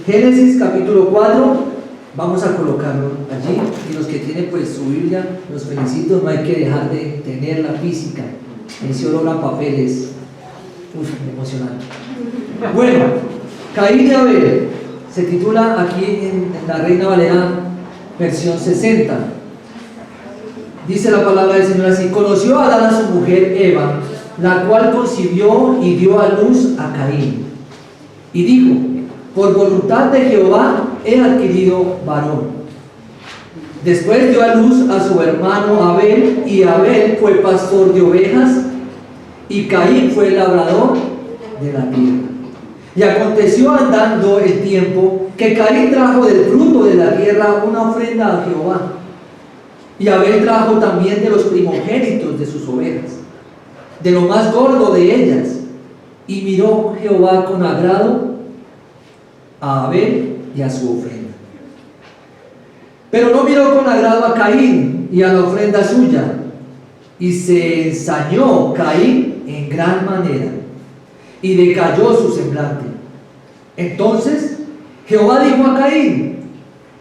Génesis capítulo 4, vamos a colocarlo allí, y los que tienen pues su Biblia, los felicito, no hay que dejar de tenerla física, ese olor a papeles, emocionante. Bueno, Caín y Abel, se titula aquí en la Reina Valera, versión 60, dice la palabra del Señor así: conoció a Adán a su mujer Eva, la cual concibió y dio a luz a Caín, y dijo: por voluntad de Jehová he adquirido varón. Después dio a luz a su hermano Abel, y Abel fue pastor de ovejas, y Caín fue labrador de la tierra. Y aconteció andando el tiempo que Caín trajo del fruto de la tierra una ofrenda a Jehová, y Abel trajo también de los primogénitos de sus ovejas, de lo más gordo de ellas. Y miró Jehová con agrado a Abel y a su ofrenda, pero no miró con agrado a Caín y a la ofrenda suya, y se ensañó Caín en gran manera, y decayó su semblante. Entonces Jehová dijo a Caín: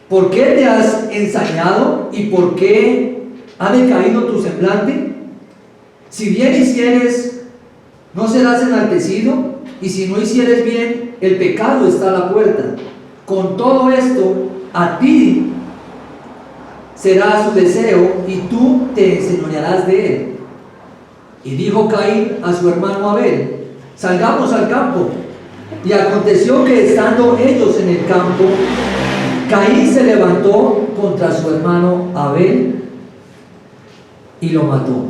¿por qué te has ensañado y por qué ha decaído tu semblante? Si bien hicieres, no serás enaltecido, y si no hicieres bien, el pecado está a la puerta. Con todo esto, a ti será su deseo, y tú te enseñorearás de él. Y dijo Caín a su hermano Abel: salgamos al campo. Y aconteció que estando ellos en el campo, Caín se levantó contra su hermano Abel y lo mató.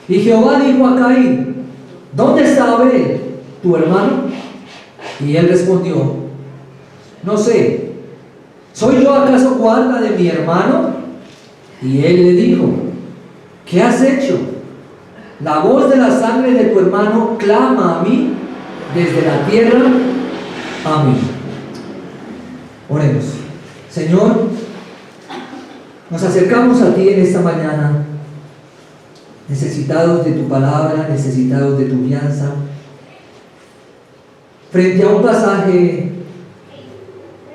Y Jehová dijo a Caín: ¿dónde está Abel, tu hermano? Y él respondió: no sé, ¿soy yo acaso guarda de mi hermano? Y él le dijo: ¿qué has hecho? La voz de la sangre de tu hermano clama a mí desde la tierra a mí. Oremos. Señor, nos acercamos a ti en esta mañana, necesitados de tu palabra, necesitados de tu guianza, frente a un pasaje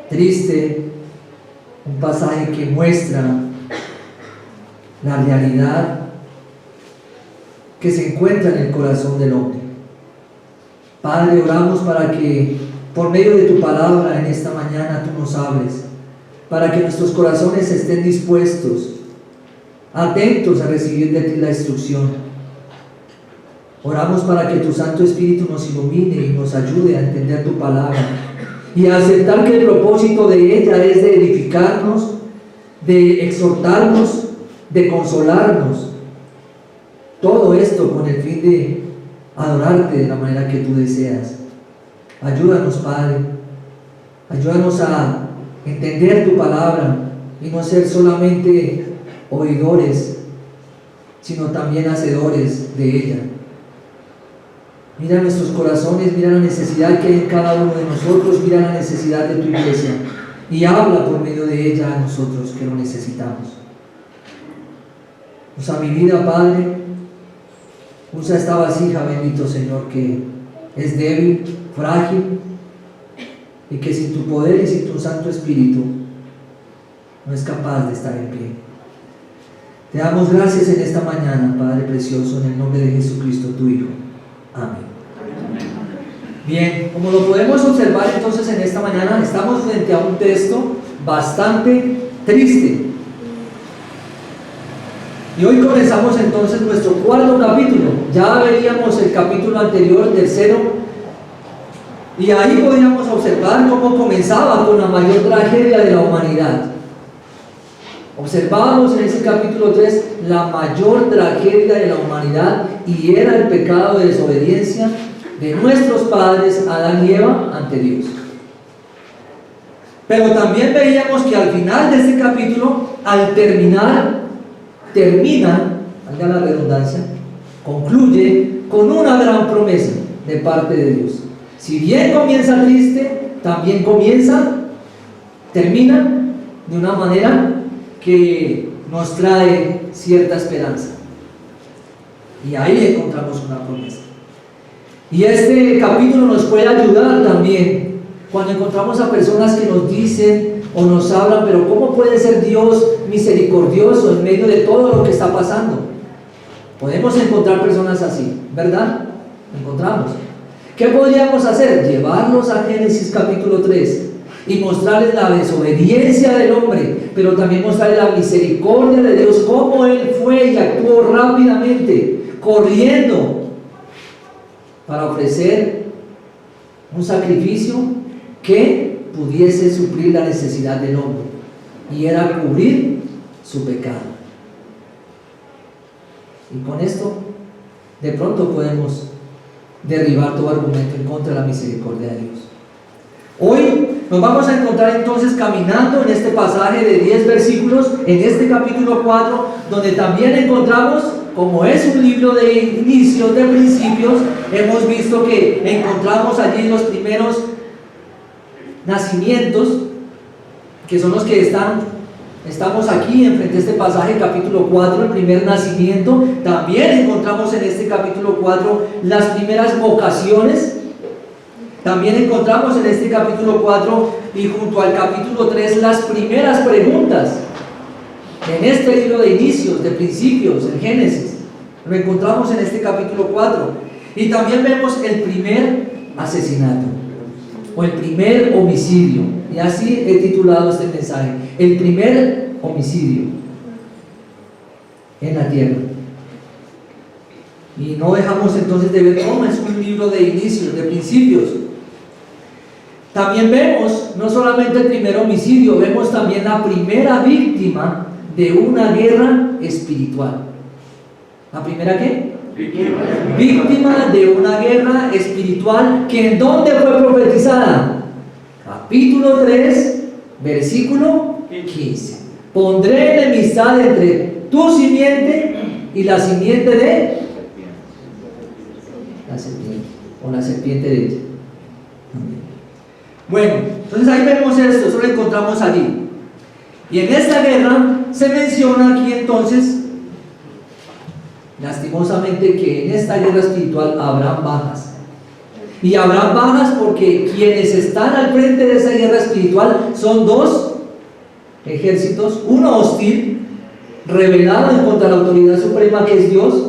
triste, un pasaje que muestra la realidad que se encuentra en el corazón del hombre. Padre, oramos para que por medio de tu palabra en esta mañana tú nos hables, para que nuestros corazones estén dispuestos, atentos a recibir de ti la instrucción. Oramos para que tu Santo Espíritu nos ilumine y nos ayude a entender tu palabra y a aceptar que el propósito de ella es de edificarnos, de exhortarnos, de consolarnos. Todo esto con el fin de adorarte de la manera que tú deseas. Ayúdanos, Padre. Ayúdanos a entender tu palabra y no ser solamente oidores, sino también hacedores de ella. Mira nuestros corazones, mira la necesidad que hay en cada uno de nosotros, mira la necesidad de tu iglesia y habla por medio de ella a nosotros que lo necesitamos. Usa mi vida, Padre, usa esta vasija, bendito Señor, que es débil, frágil, y que sin tu poder y sin tu Santo Espíritu no es capaz de estar en pie. Te damos gracias en esta mañana, Padre precioso, en el nombre de Jesucristo, tu Hijo. Amén. Bien, como lo podemos observar entonces en esta mañana, estamos frente a un texto bastante triste. Y hoy comenzamos entonces nuestro cuarto capítulo. Ya veíamos el capítulo anterior, tercero, y ahí podíamos observar cómo comenzaba con la mayor tragedia de la humanidad. Observábamos en ese capítulo 3 la mayor tragedia de la humanidad, y era el pecado de desobediencia de nuestros padres Adán y Eva ante Dios. Pero también veíamos que al final de este capítulo, al termina, valga la redundancia, concluye con una gran promesa de parte de Dios. Si bien comienza triste, también termina de una manera que nos trae cierta esperanza. Y ahí encontramos una promesa. Y este capítulo nos puede ayudar también cuando encontramos a personas que nos dicen o nos hablan, pero ¿cómo puede ser Dios misericordioso en medio de todo lo que está pasando? Podemos encontrar personas así, ¿verdad? Encontramos. ¿Qué podríamos hacer? Llevarlos a Génesis capítulo 3 y mostrarles la desobediencia del hombre, pero también mostrarles la misericordia de Dios, cómo Él fue y actuó rápidamente, corriendo, para ofrecer un sacrificio que pudiese suplir la necesidad del hombre, y era cubrir su pecado. Y con esto, de pronto podemos derribar todo argumento en contra de la misericordia de Dios. Hoy nos vamos a encontrar entonces caminando en este pasaje de 10 versículos, en este capítulo 4, donde también encontramos, como es un libro de inicios, de principios, hemos visto que encontramos allí los primeros nacimientos, que son los que estamos aquí enfrente de este pasaje, capítulo 4, el primer nacimiento. También encontramos en este capítulo 4 las primeras vocaciones. También encontramos en este capítulo 4 y junto al capítulo 3 las primeras preguntas. En este libro de inicios, de principios, en Génesis, lo encontramos en este capítulo 4. Y también vemos el primer asesinato, o el primer homicidio. Y así he titulado este mensaje: el primer homicidio en la tierra. Y no dejamos entonces de ver cómo es un libro de inicios, de principios. También vemos no solamente el primer homicidio, vemos también la primera víctima de una guerra espiritual. ¿La primera qué? Víctima de una guerra espiritual, que ¿en dónde fue profetizada? Capítulo 3, versículo 15. Pondré enemistad entre tu simiente y la simiente de la serpiente, o la serpiente de ella. Bueno, entonces ahí vemos esto, eso lo encontramos allí. Y en esta guerra se menciona aquí entonces, lastimosamente, que en esta guerra espiritual habrán bajas. Y habrán bajas porque quienes están al frente de esa guerra espiritual son dos ejércitos: uno hostil, rebelado en contra de la autoridad suprema que es Dios,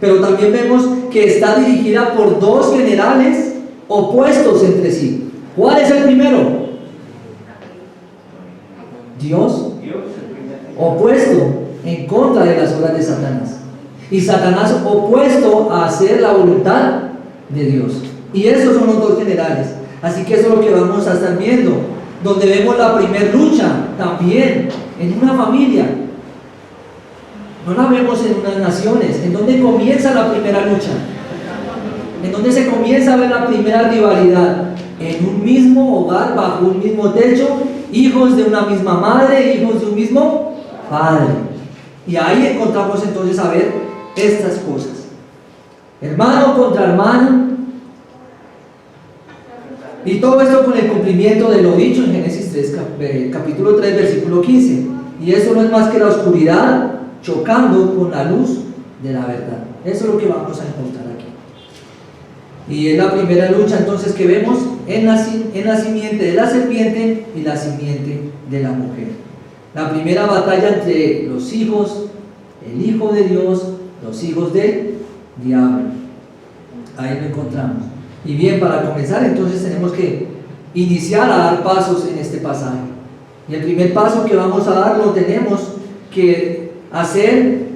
pero también vemos que está dirigida por dos generales opuestos entre sí. ¿Cuál es el primero? Dios, opuesto en contra de las obras de Satanás, y Satanás opuesto a hacer la voluntad de Dios. Y esos son los dos generales. Así que eso es lo que vamos a estar viendo, donde vemos la primera lucha también en una familia. No la vemos en unas naciones. ¿En dónde comienza la primera lucha? ¿En dónde se comienza a ver la primera rivalidad? En un mismo hogar, bajo un mismo techo, hijos de una misma madre, hijos de un mismo padre. Y ahí encontramos entonces a ver estas cosas: hermano contra hermano, y todo esto con el cumplimiento de lo dicho en Génesis 3, capítulo 3, versículo 15. Y eso no es más que la oscuridad chocando con la luz de la verdad. Eso es lo que vamos a encontrar aquí. Y es la primera lucha entonces que vemos en la simiente de la serpiente y la simiente de la mujer. La primera batalla entre los hijos, el Hijo de Dios, los hijos del diablo. Ahí lo encontramos. Y bien, para comenzar entonces tenemos que iniciar a dar pasos en este pasaje. Y el primer paso que vamos a dar lo tenemos que hacer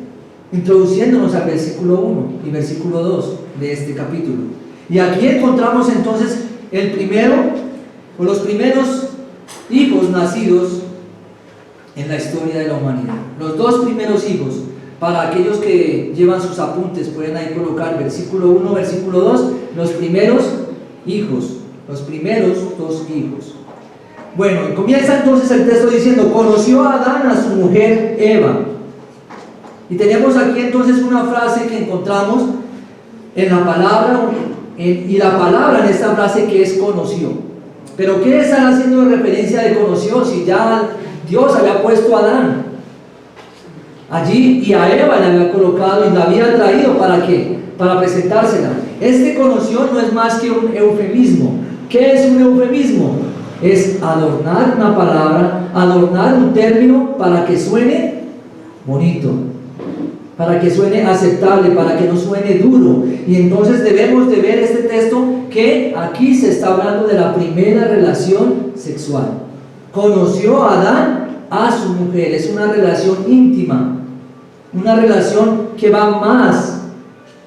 introduciéndonos al versículo 1 y versículo 2 de este capítulo. Y aquí encontramos entonces el primero, o los primeros hijos nacidos en la historia de la humanidad. Los dos primeros hijos. Para aquellos que llevan sus apuntes, pueden ahí colocar versículo 1, versículo 2, los primeros hijos, los primeros dos hijos. Bueno, comienza entonces el texto diciendo: conoció a Adán a su mujer Eva. Y tenemos aquí entonces una frase que encontramos en la palabra, y la palabra en esta frase que es conoció. Pero ¿qué están haciendo de referencia de conoció si ya Dios había puesto a Adán allí y a Eva le había colocado y la había traído? ¿Para qué? Para presentársela. Este conoció no es más que un eufemismo, ¿Qué es un eufemismo? Es adornar una palabra, adornar un término para que suene bonito, para que suene aceptable, para que no suene duro. Y entonces debemos de ver este texto que aquí se está hablando de la primera relación sexual. Conoció a Adán a su mujer, es una relación íntima, una relación que va más,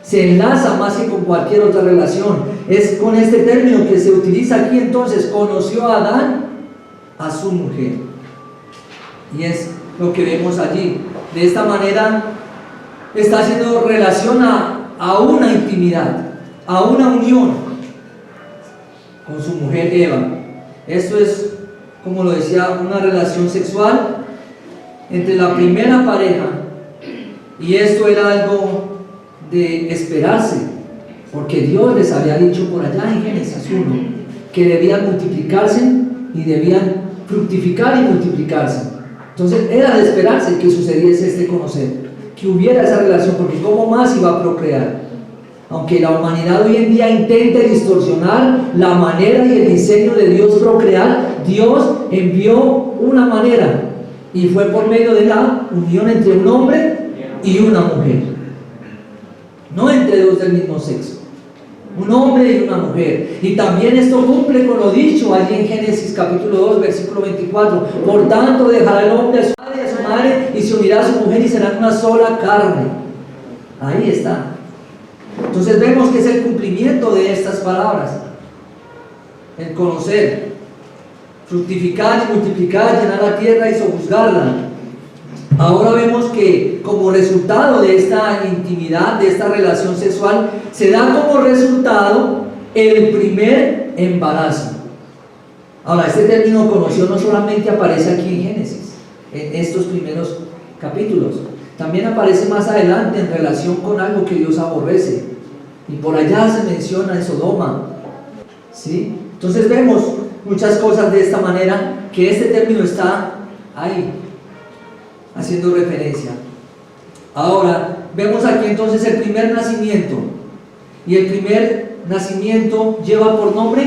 se enlaza más que con cualquier otra relación. Es con este término que se utiliza aquí entonces, conoció a Adán a su mujer. Y es lo que vemos allí. De esta manera está haciendo relación a una intimidad, a una unión con su mujer Eva. Esto es, como lo decía, una relación sexual entre la primera pareja, y esto era algo de esperarse, porque Dios les había dicho por allá en Génesis 1 que debían multiplicarse y debían fructificar y multiplicarse. Entonces era de esperarse que sucediese este conocer, que hubiera esa relación, porque ¿cómo más iba a procrear? Aunque la humanidad hoy en día intente distorsionar la manera y el diseño de Dios procrear, Dios envió una manera, y fue por medio de la unión entre un hombre y una mujer, no entre dos del mismo sexo, un hombre y una mujer. Y también esto cumple con lo dicho allí en Génesis capítulo 2 versículo 24: por tanto dejará el hombre a su padre y a su madre y se unirá a su mujer y serán una sola carne. Ahí está. Entonces vemos que es el cumplimiento de estas palabras, el conocer, fructificar y multiplicar, llenar la tierra y sojuzgarla. Ahora vemos que como resultado de esta intimidad, de esta relación sexual, se da como resultado el primer embarazo. Ahora, este término conoció no solamente aparece aquí en Génesis, en estos primeros capítulos, también aparece más adelante en relación con algo que Dios aborrece, y por allá se menciona en Sodoma, ¿sí? Entonces vemos muchas cosas de esta manera, que este término está ahí haciendo referencia. Ahora vemos aquí entonces el primer nacimiento, y el primer nacimiento lleva por nombre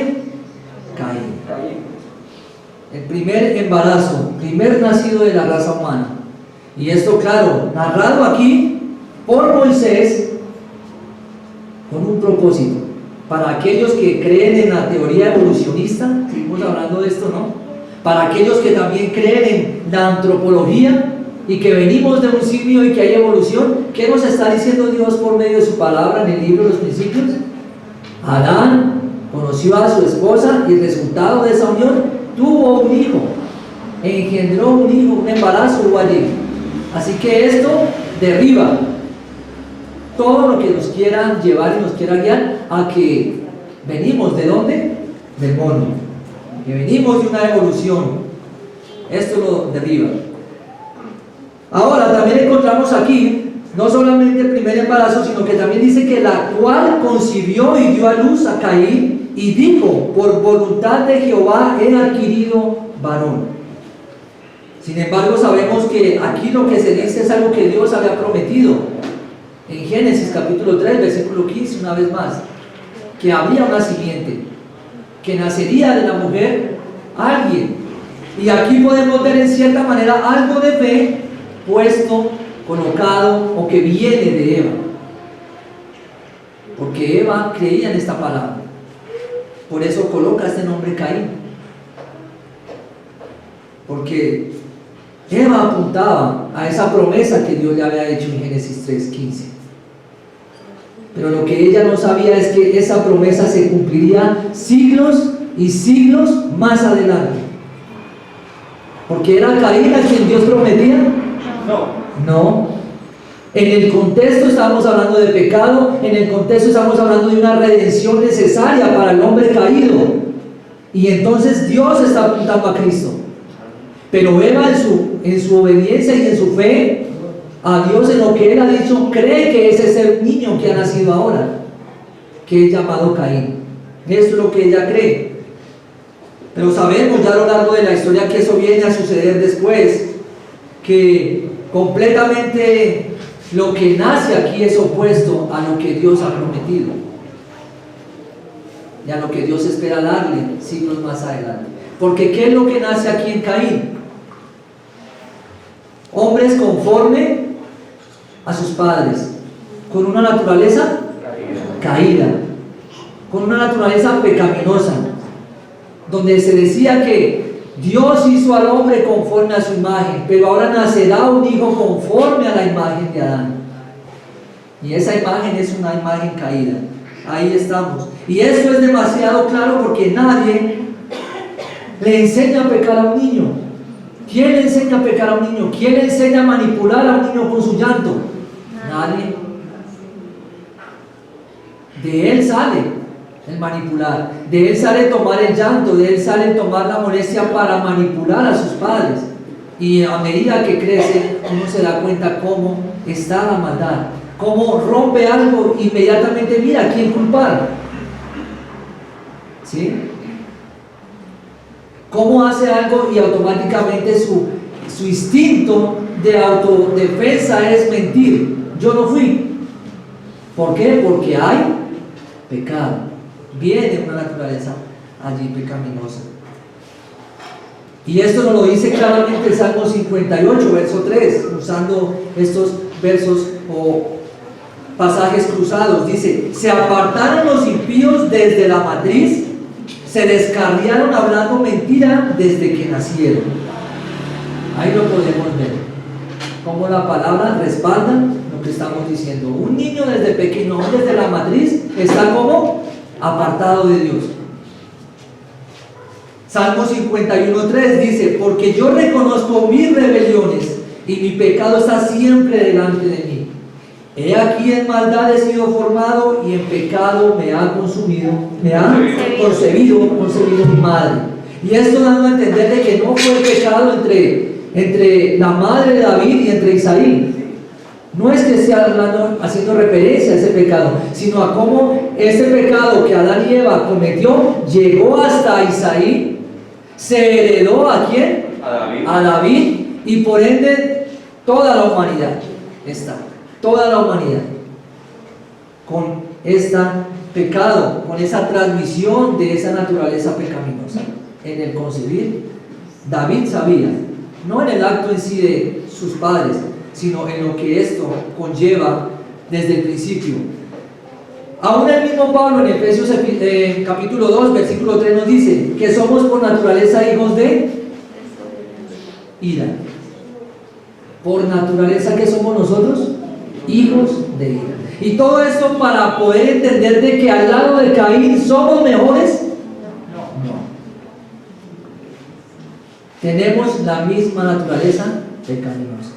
Caín. El primer embarazo, primer nacido de la raza humana. Y esto, claro, narrado aquí por Moisés con un propósito. Para aquellos que creen en la teoría evolucionista, seguimos hablando de esto, ¿no? Para aquellos que también creen en la antropología y que venimos de un simio y que hay evolución, ¿qué nos está diciendo Dios por medio de su palabra en el libro de los Principios? Adán conoció a su esposa y el resultado de esa unión tuvo un hijo, engendró un hijo, un embarazo hubo allí. Así que esto derriba todo lo que nos quiera llevar y nos quiera guiar a que venimos ¿de dónde? Del mono, que venimos de una evolución. Esto lo derriba. Ahora también encontramos aquí no solamente el primer embarazo, sino que también dice que la cual concibió y dio a luz a Caín y dijo: por voluntad de Jehová he adquirido varón. Sin embargo, sabemos que aquí lo que se dice es algo que Dios había prometido en Génesis capítulo 3 versículo 15, una vez más, que habría una simiente, que nacería de la mujer alguien. Y aquí podemos ver en cierta manera algo de fe puesto, colocado, o que viene de Eva, porque Eva creía en esta palabra, por eso coloca este nombre Caín, porque Eva apuntaba a esa promesa que Dios le había hecho en Génesis 3:15. Pero lo que ella no sabía es que esa promesa se cumpliría siglos y siglos más adelante. Porque era Caín a quien Dios prometía. No. En el contexto estamos hablando de pecado, en el contexto estamos hablando de una redención necesaria para el hombre caído. Y entonces Dios está apuntando a Cristo. Pero Eva en su obediencia y en su fe a Dios en lo que Él ha dicho, cree que ese es el niño que ha nacido ahora, que es llamado Caín. Esto es lo que ella cree. Pero sabemos ya a lo largo de la historia que eso viene a suceder después, que completamente lo que nace aquí es opuesto a lo que Dios ha prometido. y a lo que Dios espera darle siglos más adelante. Porque ¿qué es lo que nace aquí en Caín? Hombres conforme a sus padres, con una naturaleza caída, con una naturaleza pecaminosa, donde se decía que Dios hizo al hombre conforme a su imagen, pero ahora nacerá un hijo conforme a la imagen de Adán. Y esa imagen es una imagen caída. Ahí estamos. Y esto es demasiado claro porque nadie le enseña a pecar a un niño. ¿Quién le enseña a pecar a un niño? ¿Quién le enseña a manipular a un niño con su llanto? Nadie. De él sale el manipular, de él sale tomar el llanto, de él sale tomar la molestia para manipular a sus padres. Y a medida que crece, uno se da cuenta cómo está la maldad, cómo rompe algo, inmediatamente mira a quién culpar. ¿Sí? Cómo hace algo y automáticamente su instinto de autodefensa es mentir. Yo no fui. ¿Por qué? Porque hay pecado. Viene una naturaleza allí pecaminosa. Y esto nos lo dice claramente el Salmo 58, verso 3, usando estos versos o pasajes cruzados. Dice: se apartaron los impíos desde la matriz, se descarriaron hablando mentira desde que nacieron. Ahí lo podemos ver, cómo la palabra respalda lo que estamos diciendo. Un niño desde pequeño, desde la matriz, está como apartado de Dios. Salmo 51:3 dice: porque yo reconozco mis rebeliones y mi pecado está siempre delante de mí. He aquí en maldad he sido formado y en pecado me ha concebido mi madre. Y esto dando a entender de que no fue pecado entre la madre de David y entre Isaí. No es que esté haciendo referencia a ese pecado, sino a cómo ese pecado que Adán y Eva cometió llegó hasta Isaí, se heredó ¿a quién? A David, y por ende toda la humanidad está. Toda la humanidad con este pecado, con esa transmisión de esa naturaleza pecaminosa. En el concebir, David sabía, no en el acto en sí de sus padres, sino en lo que esto conlleva desde el principio. Aún el mismo Pablo en Efesios capítulo 2, versículo 3 nos dice que somos por naturaleza hijos de ira. Por naturaleza, ¿qué somos nosotros? Hijos de ira. Y todo esto para poder entender de que al lado de Caín somos mejores. No. Tenemos la misma naturaleza pecaminosa.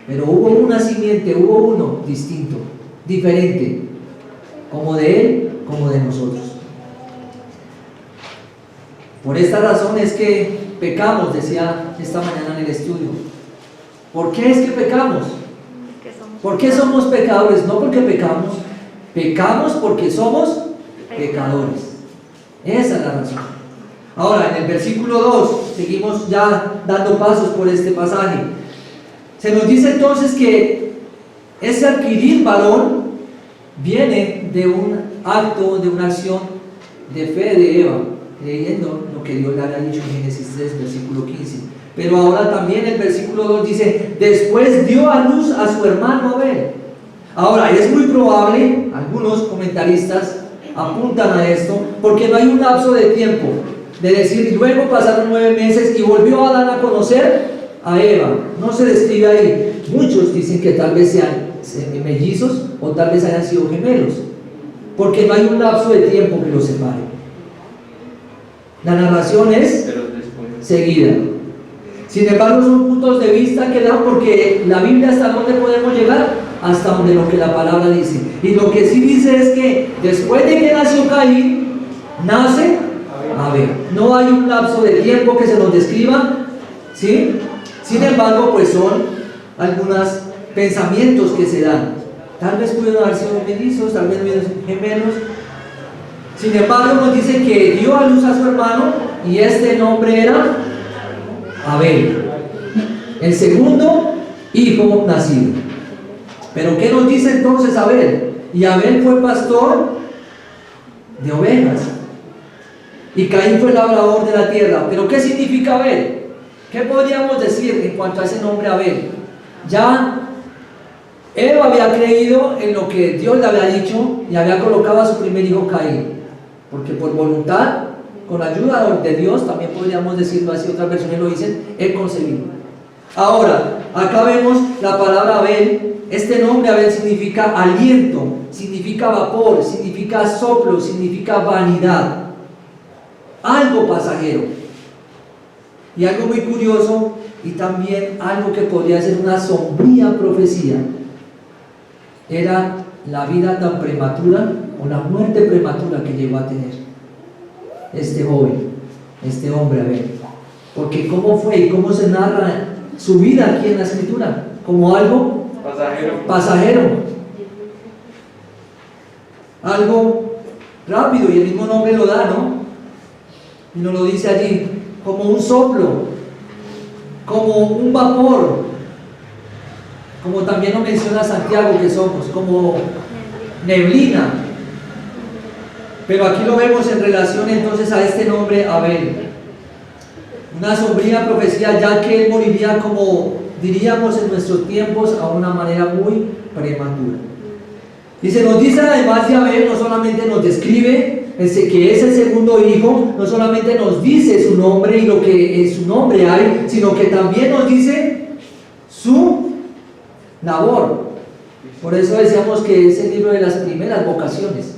Pero hubo una simiente, hubo uno distinto, diferente, como de él, como de nosotros. Por esta razón es que pecamos, decía esta mañana en el estudio. ¿Por qué es que pecamos? ¿Por qué somos pecadores? No porque pecamos porque somos pecadores. Esa es la razón. Ahora, en el versículo 2, seguimos ya dando pasos por este pasaje. Se nos dice entonces que ese adquirir varón viene de un acto, de una acción de fe de Eva, creyendo lo que Dios le había dicho en Génesis 3, versículo 15. Pero ahora también el versículo 2 dice: después dio a luz a su hermano Abel. Ahora, es muy probable, algunos comentaristas apuntan a esto, porque no hay un lapso de tiempo de decir, luego pasaron 9 meses y volvió Adán a conocer a Eva. No se describe ahí. Muchos dicen que tal vez sean mellizos o tal vez hayan sido gemelos, porque no hay un lapso de tiempo que los separe. La narración es seguida. Sin embargo, son puntos de vista que dan, porque la Biblia, ¿hasta dónde podemos llegar? Hasta donde lo que la palabra dice. Y lo que sí dice es que después de que nació Caín, nace Abel. No hay un lapso de tiempo que se nos describa, ¿sí? Sin embargo, pues son algunos pensamientos que se dan. Tal vez pudieron haber sido mellizos, tal vez gemelos. Sin embargo, nos dice que dio a luz a su hermano, y este nombre era Abel, el segundo hijo nacido. Pero ¿qué nos dice entonces Abel? Y Abel fue pastor de ovejas. Y Caín fue labrador de la tierra. ¿Pero qué significa Abel? ¿Qué podríamos decir en cuanto a ese nombre Abel? Ya Eva había creído en lo que Dios le había dicho y había colocado a su primer hijo Caín, porque por voluntad, con la ayuda de Dios, también podríamos decirlo así, otras versiones lo dicen, he concebido. Ahora, acá vemos la palabra Abel. Este nombre Abel significa aliento, significa vapor, significa soplo, significa vanidad, algo pasajero. Y algo muy curioso, y también algo que podría ser una sombría profecía, era la vida tan prematura o la muerte prematura que llegó a tener este joven, este hombre Abel. Porque cómo fue y cómo se narra su vida aquí en la escritura, como algo pasajero, algo rápido, y el mismo nombre lo da, ¿no? Y nos lo dice allí, como un soplo, como un vapor, como también lo menciona Santiago que somos, como neblina. Pero aquí lo vemos en relación entonces a este nombre Abel, una sombría profecía, ya que él moriría, como diríamos en nuestros tiempos, a una manera muy prematura. Y se nos dice además de Abel, no solamente nos describe que es el segundo hijo, no solamente nos dice su nombre y lo que en su nombre hay, sino que también nos dice su labor. Por eso decíamos que es el libro de las primeras vocaciones,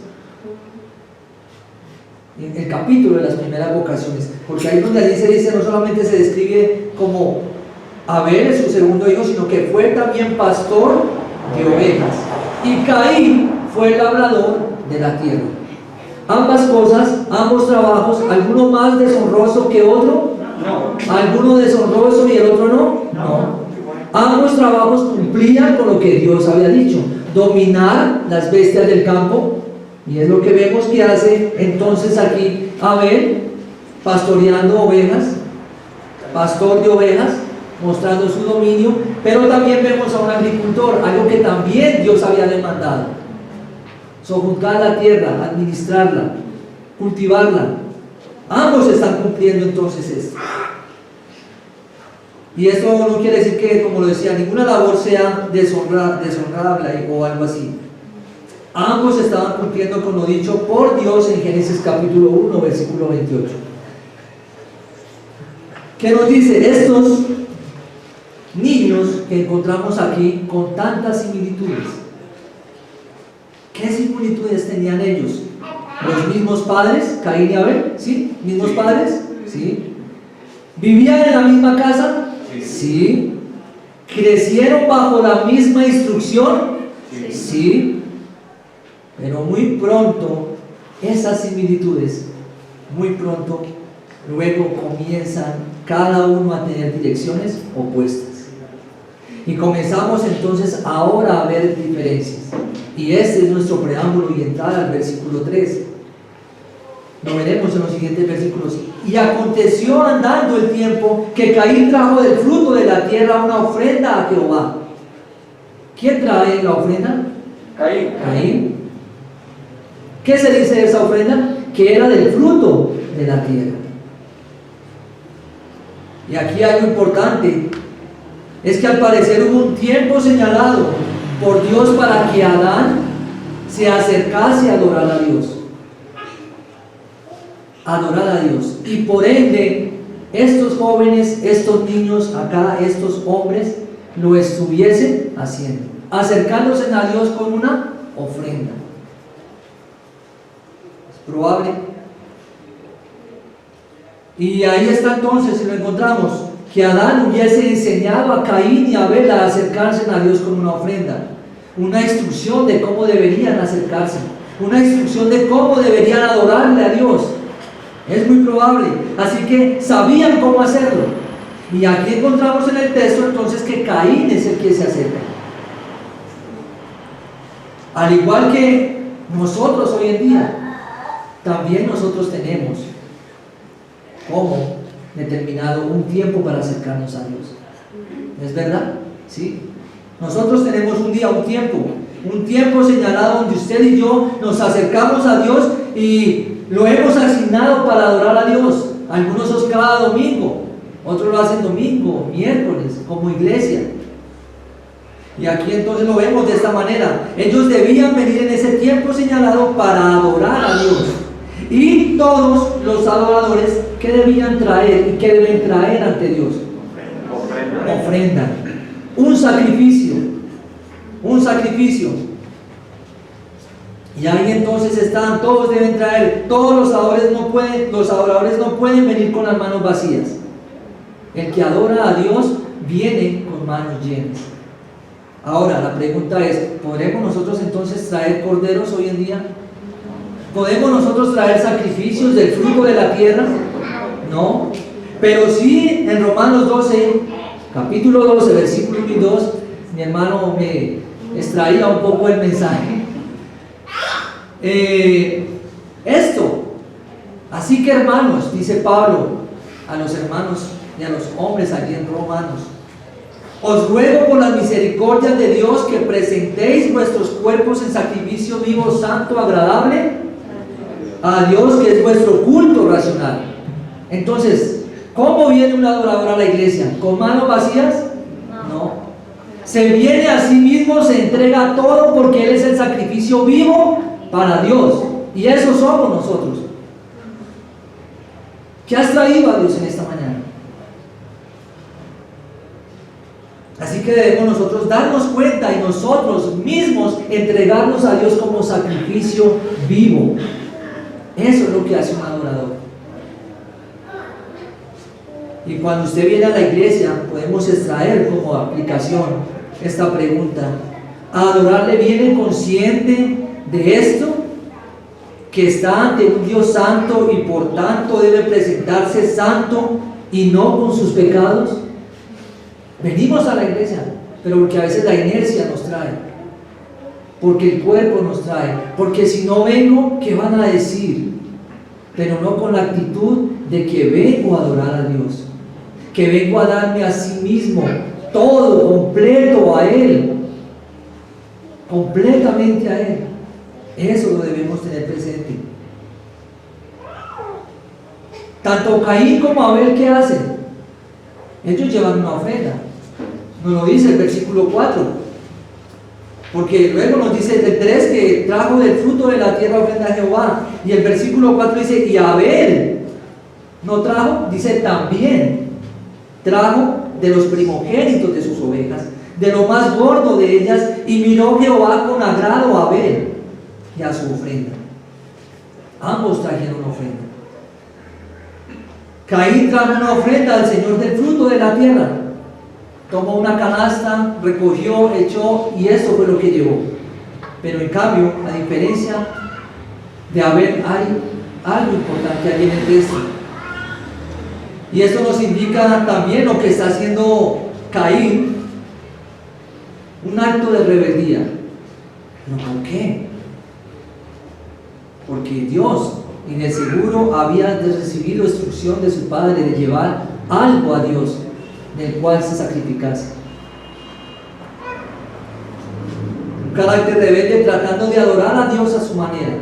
el capítulo de las primeras vocaciones, porque ahí donde allí se dice, no solamente se describe como Abel es su segundo hijo, sino que fue también pastor de ovejas, y Caín fue el labrador de la tierra. Ambas cosas, ambos trabajos, alguno más deshonroso que otro, no. Alguno deshonroso y el otro no, no. Ambos trabajos cumplían con lo que Dios había dicho, dominar las bestias del campo, y es lo que vemos que hace entonces aquí Abel, pastoreando ovejas, pastor de ovejas, mostrando su dominio. Pero también vemos a un agricultor, algo que también Dios había demandado: sojuzgar la tierra, administrarla, cultivarla. Ambos están cumpliendo entonces esto. Y esto no quiere decir que, como lo decía, ninguna labor sea deshonrable o algo así. Ambos estaban cumpliendo con lo dicho por Dios en Génesis capítulo 1, versículo 28. ¿Qué nos dice? Estos niños que encontramos aquí con tantas similitudes, ¿qué similitudes tenían ellos? Los mismos padres, Caín y Abel, ¿sí? ¿Mismos padres? ¿Sí? ¿Vivían en la misma casa? Sí. ¿Crecieron bajo la misma instrucción? Sí. Pero muy pronto, esas similitudes, muy pronto, luego comienzan cada uno a tener direcciones opuestas. Y comenzamos entonces ahora a ver diferencias. Y este es nuestro preámbulo y entrada al versículo 3. Lo veremos en los siguientes versículos. Y aconteció andando el tiempo que Caín trajo del fruto de la tierra una ofrenda a Jehová. ¿Quién trae la ofrenda? Caín. ¿Qué se dice de esa ofrenda? Que era del fruto de la tierra. Y aquí hay algo importante. Es que al parecer hubo un tiempo señalado por Dios para que Adán se acercase a adorar a Dios. Adorar a Dios. Y por ende, estos jóvenes, estos niños acá, estos hombres, lo estuviesen haciendo, acercándose a Dios con una ofrenda. Es probable. Y ahí está entonces, si lo encontramos, que Adán hubiese enseñado a Caín y a Abel a acercarse a Dios con una ofrenda, una instrucción de cómo deberían acercarse, una instrucción de cómo deberían adorarle a Dios. Es muy probable. Así que sabían cómo hacerlo. Y aquí encontramos en el texto entonces que Caín es el que se acerca. Al igual que nosotros hoy en día, también nosotros tenemos como determinado un tiempo para acercarnos a Dios. ¿Es verdad? ¿Sí? Nosotros tenemos un día, un tiempo señalado donde usted y yo nos acercamos a Dios y lo hemos asignado para adorar a Dios. Algunos es cada domingo, otros lo hacen domingo, miércoles, como iglesia. Y aquí entonces lo vemos de esta manera. Ellos debían venir en ese tiempo señalado para adorar a Dios. Y todos los adoradores, ¿qué debían traer y qué deben traer ante Dios? Ofrenda. Un sacrificio. Un sacrificio. Y ahí entonces están, todos deben traer. Todos los adoradores no pueden venir con las manos vacías. El que adora a Dios viene con manos llenas. Ahora, la pregunta es, ¿podremos nosotros entonces traer corderos hoy en día? ¿Podemos nosotros traer sacrificios del fruto de la tierra? No. Pero sí, en Romanos 12, capítulo 12, versículo 1 y 2, mi hermano me extraía un poco el mensaje. Esto, así que hermanos, dice Pablo a los hermanos y a los hombres allí en Romanos, os ruego por las misericordias de Dios que presentéis vuestros cuerpos en sacrificio vivo, santo, agradable a Dios, que es vuestro culto racional. Entonces, ¿cómo viene un adorador a la iglesia? ¿Con manos vacías? No. Se viene a sí mismo, se entrega todo porque Él es el sacrificio vivo para Dios. Y eso somos nosotros. ¿Qué has traído a Dios en esta mañana? Así que debemos nosotros darnos cuenta y nosotros mismos entregarnos a Dios como sacrificio vivo. Eso es lo que hace un adorador. Y cuando usted viene a la iglesia, podemos extraer como aplicación esta pregunta: ¿a adorarle viene consciente de esto? Que está ante un Dios santo y por tanto debe presentarse santo y no con sus pecados. Venimos a la iglesia, pero porque a veces la inercia nos trae, porque el cuerpo nos trae, porque si no vengo, ¿qué van a decir? Pero no con la actitud de que vengo a adorar a Dios, que vengo a darme a sí mismo, todo, completo a Él, completamente a Él. Eso lo debemos tener presente. Tanto Caín como Abel, ¿qué hacen? Ellos llevan una ofrenda. Nos lo dice el versículo 4. Porque luego nos dice el 3 que trajo del fruto de la tierra ofrenda a Jehová. Y el versículo 4 dice, y Abel no trajo, dice también trajo de los primogénitos de sus ovejas, de lo más gordo de ellas, y miró Jehová con agrado a Abel y a su ofrenda. Ambos trajeron ofrenda. Caín trajo una ofrenda al Señor del fruto de la tierra. Tomó una canasta, recogió, echó, y eso fue lo que llevó. Pero en cambio, a diferencia de Abel, hay algo importante allí en el texto. Y eso nos indica también lo que está haciendo Caín, un acto de rebeldía. ¿Pero por qué? Porque Dios, y de seguro había recibido instrucción de su padre de llevar algo a Dios, del cual se sacrificase. Un carácter rebelde tratando de adorar a Dios a su manera.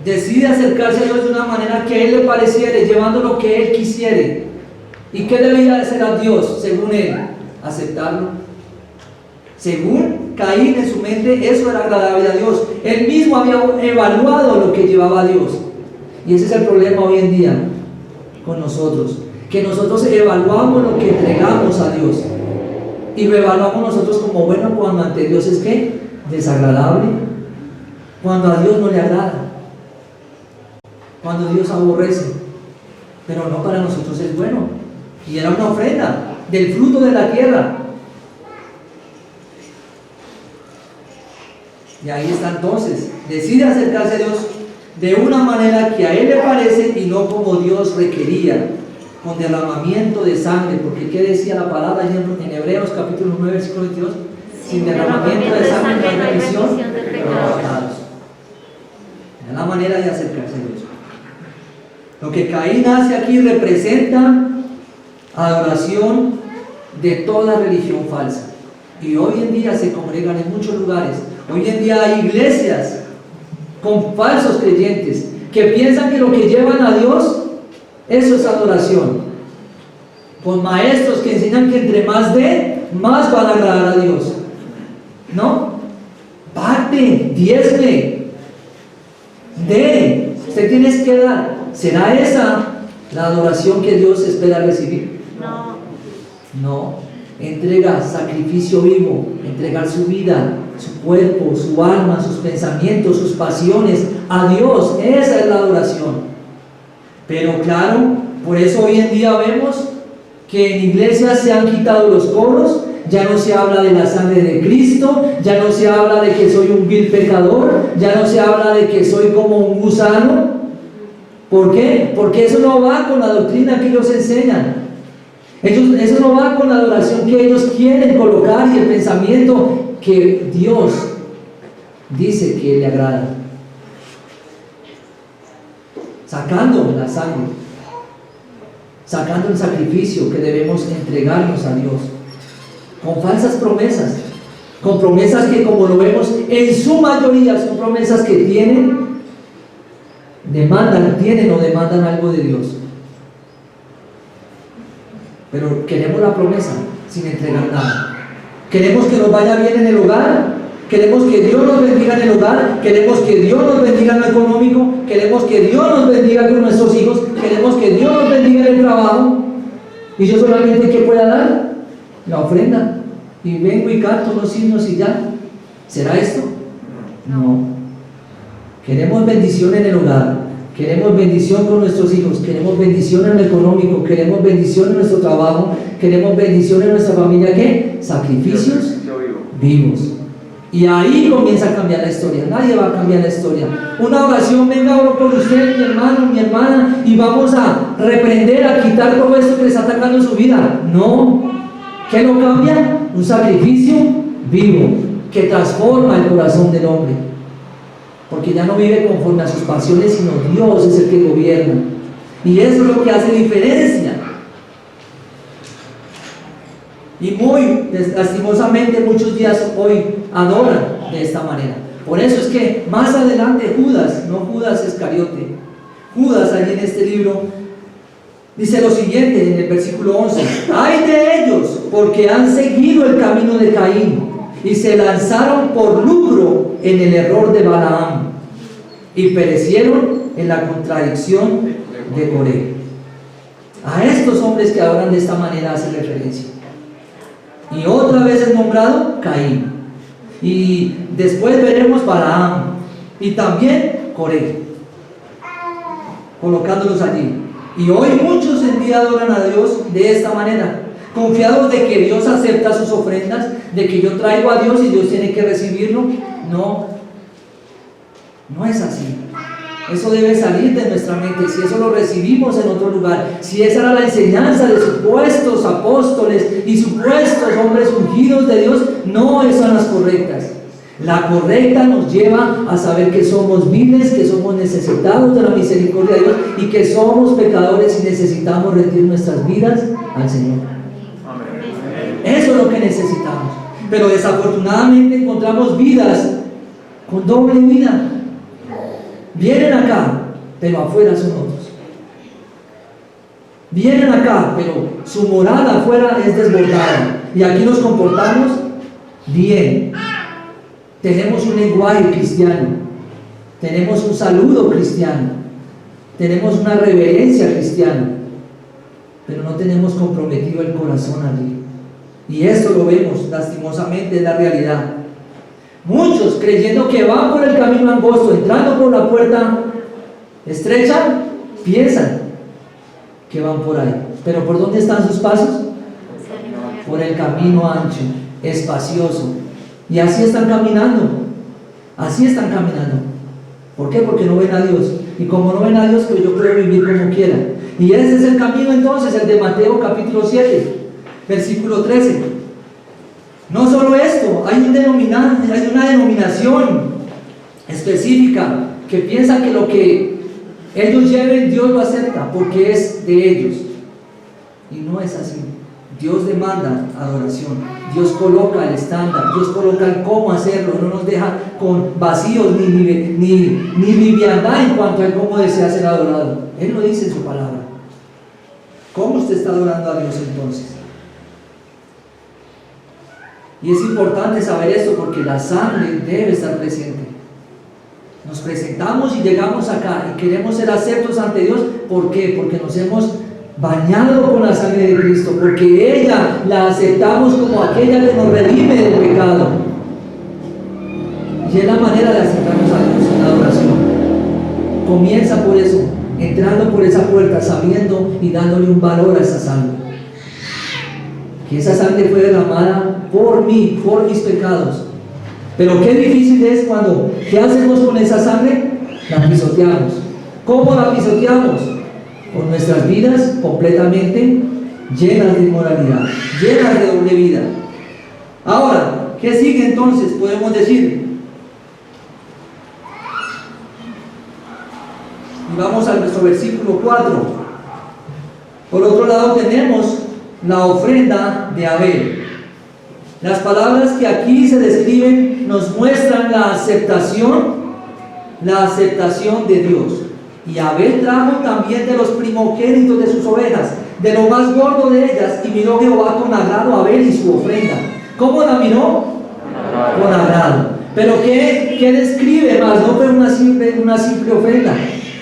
Decide acercarse a Dios de una manera que a Él le pareciere, llevando lo que Él quisiere. ¿Y qué debía hacer a Dios según Él? Aceptarlo. Según Caín en su mente, eso era agradable a Dios. Él mismo había evaluado lo que llevaba a Dios. Y ese es el problema hoy en día con nosotros, que nosotros evaluamos lo que entregamos a Dios y lo evaluamos nosotros como bueno cuando ante Dios es ¿qué? Desagradable, cuando a Dios no le agrada, cuando Dios aborrece, pero no, para nosotros es bueno. Y era una ofrenda del fruto de la tierra. Y ahí está entonces, decide acercarse a Dios de una manera que a Él le parece y no como Dios requería, con derramamiento de sangre, porque ¿qué decía la palabra en Hebreos capítulo 9, versículo 22? Sin derramamiento de sangre no hay remisión de pecados. Es la manera de acercarse a Dios. Lo que Caín hace aquí representa adoración de toda religión falsa. Y hoy en día se congregan en muchos lugares. Hoy en día hay iglesias con falsos creyentes que piensan que lo que llevan a Dios, eso es adoración. Con maestros que enseñan que entre más de, más van a agradar a Dios. ¿No? Parte, diezme, de, usted tiene que dar. ¿Será esa la adoración que Dios espera recibir? No. Entrega, sacrificio vivo, entregar su vida, su cuerpo, su alma, sus pensamientos, sus pasiones a Dios. Esa es la adoración. Pero claro, por eso hoy en día vemos que en iglesias se han quitado los coros. Ya no se habla de la sangre de Cristo, ya no se habla de que soy un vil pecador, ya no se habla de que soy como un gusano. ¿Por qué? Porque eso no va con la doctrina que ellos enseñan. Eso no va con la adoración que ellos quieren colocar y el pensamiento que Dios dice que le agrada. Sacando la sangre, sacando el sacrificio que debemos entregarnos a Dios. Con falsas promesas, con promesas que, como lo vemos, en su mayoría son promesas que tienen o demandan algo de Dios. Pero queremos la promesa sin entregar nada. Queremos que nos vaya bien en el hogar, queremos que Dios nos bendiga en el hogar, queremos que Dios nos bendiga en lo económico, queremos que Dios nos bendiga con nuestros hijos, queremos que Dios nos bendiga en el trabajo. Y yo solamente, ¿qué pueda dar? La ofrenda, y vengo y canto unos himnos y ya. ¿Será esto? No. Queremos bendición en el hogar, queremos bendición con nuestros hijos, queremos bendición en lo económico, queremos bendición en nuestro trabajo, queremos bendición en nuestra familia. ¿Qué? Sacrificios vivos. Y ahí comienza a cambiar la historia. Nadie va a cambiar la historia. Una oración: venga, oro por usted, mi hermano, mi hermana, y vamos a reprender, a quitar todo esto que le está atacando su vida. No. ¿Qué lo cambia? Un sacrificio vivo que transforma el corazón del hombre, porque ya no vive conforme a sus pasiones, sino Dios es el que gobierna. Y eso es lo que hace diferencia. Y muy lastimosamente muchos días hoy adoran de esta manera. Por eso es que más adelante Judas, no Judas Iscariote, Judas allí en este libro dice lo siguiente en el versículo 11: ¡ay de ellos! Porque han seguido el camino de Caín y se lanzaron por lucro en el error de Balaam y perecieron en la contradicción de Coré. A estos hombres que adoran de esta manera hace referencia. Y otra vez es nombrado Caín. Y después veremos Balaam y también Coré, colocándolos allí. Y hoy muchos en día adoran a Dios de esta manera, confiados de que Dios acepta sus ofrendas, de que yo traigo a Dios y Dios tiene que recibirlo. No es así. Eso debe salir de nuestra mente. Si eso lo recibimos en otro lugar, si esa era la enseñanza de supuestos apóstoles y supuestos hombres ungidos de Dios, no son las correctas. La correcta nos lleva a saber que somos viles, que somos necesitados de la misericordia de Dios y que somos pecadores y necesitamos rendir nuestras vidas al Señor. Eso es lo que necesitamos. Pero desafortunadamente encontramos vidas con doble vida. Vienen acá, pero afuera son otros. Vienen acá, pero su morada afuera es desbordada. Y aquí nos comportamos bien. Tenemos un lenguaje cristiano, tenemos un saludo cristiano, tenemos una reverencia cristiana, pero no tenemos comprometido el corazón allí. Y esto lo vemos lastimosamente, es la realidad. Muchos, creyendo que van por el camino angosto, entrando por la puerta estrecha, piensan que van por ahí. Pero ¿por dónde están sus pasos? Por el camino ancho, espacioso. Y así están caminando. Así están caminando. ¿Por qué? Porque no ven a Dios. Y como no ven a Dios, pues yo puedo vivir como quiera. Y ese es el camino entonces, el de Mateo capítulo 7, versículo 13. No solo esto, hay una denominación específica que piensa que lo que ellos lleven, Dios lo acepta porque es de ellos. Y no es así. Dios demanda adoración, Dios coloca el estándar, Dios coloca el cómo hacerlo, no nos deja con vacíos ni liviandad en cuanto a cómo desea ser adorado. Él lo dice en su palabra. ¿Cómo usted está adorando a Dios entonces? Y es importante saber esto porque la sangre debe estar presente. Nos presentamos y llegamos acá y queremos ser aceptos ante Dios. ¿Por qué? Porque nos hemos bañado con la sangre de Cristo, porque ella la aceptamos como aquella que nos redime del pecado. Y es la manera de acercarnos a Dios en la adoración. Comienza por eso, entrando por esa puerta, sabiendo y dándole un valor a esa sangre. Que esa sangre fue derramada por mí, por mis pecados. Pero qué difícil es cuando, ¿qué hacemos con esa sangre? La pisoteamos. ¿Cómo la pisoteamos? Con nuestras vidas completamente llenas de inmoralidad, llenas de doble vida. Ahora, ¿qué sigue entonces? Podemos decir. Y vamos a nuestro versículo 4. Por otro lado tenemos la ofrenda de Abel. Las palabras que aquí se describen nos muestran la aceptación de Dios. Y Abel trajo también de los primogénitos de sus ovejas, de lo más gordo de ellas, y miró Jehová con agrado a Abel y su ofrenda. ¿Cómo la miró? Con agrado. Pero ¿qué describe más? No fue una simple ofrenda.